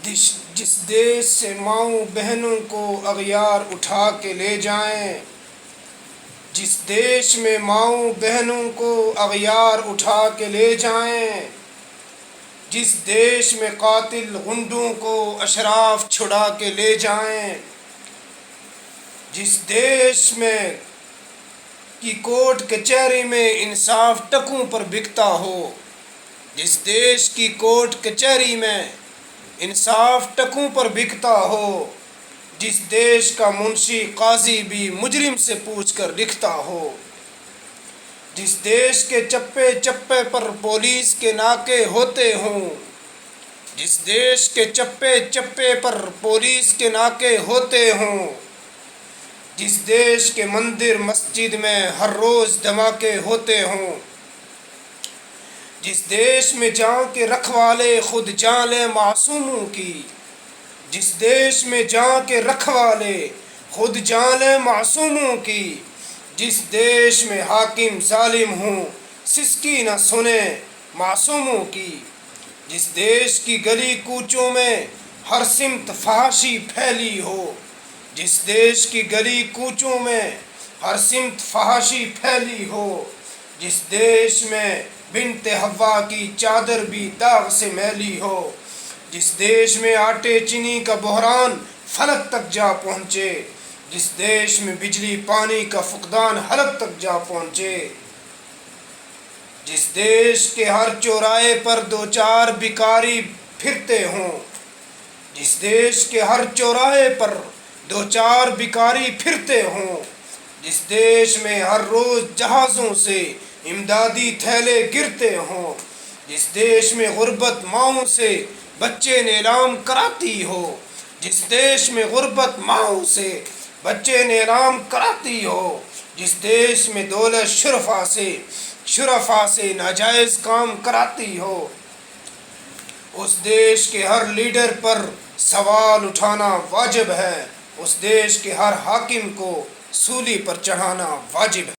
جس دیش سے ماؤں بہنوں کو اغیار اٹھا کے لے جائیں، جس دیش میں ماؤں بہنوں کو اغیار اٹھا کے لے جائیں، جس دیش میں قاتل غنڈوں کو اشراف چھڑا کے لے جائیں، جس دیش میں کی کورٹ کچہری میں انصاف ٹکوں پر بکتا ہو، جس دیش کی کورٹ کچہری میں انصاف ٹکوں پر بکتا ہو، جس دیش کا منشی قاضی بھی مجرم سے پوچھ کر لکھتا ہو، جس دیش کے چپے چپے پر پولیس کے ناکے ہوتے ہوں، جس دیش کے چپے چپے پر پولیس کے ناکے ہوتے ہوں، جس دیش کے مندر مسجد میں ہر روز دھماکے ہوتے ہوں، جس دیش میں جاں کے رکھوالے خود جان لیں معصوموں کی، جس دیش میں جاں کے رکھوالے خود جان لیں معصوموں کی، جس دیش میں حاکم ظالم ہوں سسکی نہ سنیں معصوموں کی، جس دیش کی گلی کوچوں میں ہر سمت فحاشی پھیلی ہو، جس دیش کی گلی کوچوں میں ہر سمت فحاشی پھیلی ہو، جس دیش میں بنت حوا کی چادر بھی داغ سے میلی ہو، جس دیش میں آٹے چینی کا بحران فلک تک جا پہنچے، جس دیش میں بجلی پانی کا فقدان حلق تک جا پہنچے، جس دیش کے ہر چوراہے پر دو چار بھکاری پھرتے ہوں، جس دیش کے ہر چوراہے پر دو چار بھکاری پھرتے ہوں، جس دیش میں ہر روز جہازوں سے امدادی تھیلے گرتے ہوں، جس دیش میں غربت ماؤں سے بچے نیلام کراتی ہو، جس دیش میں غربت ماؤں سے بچے نیلام کراتی ہو، جس دیش میں دولت شرفا سے ناجائز کام کراتی ہو، اس دیش کے ہر لیڈر پر سوال اٹھانا واجب ہے، اس دیش کے ہر حاکم کو سولی پر چڑھانا واجب ہے۔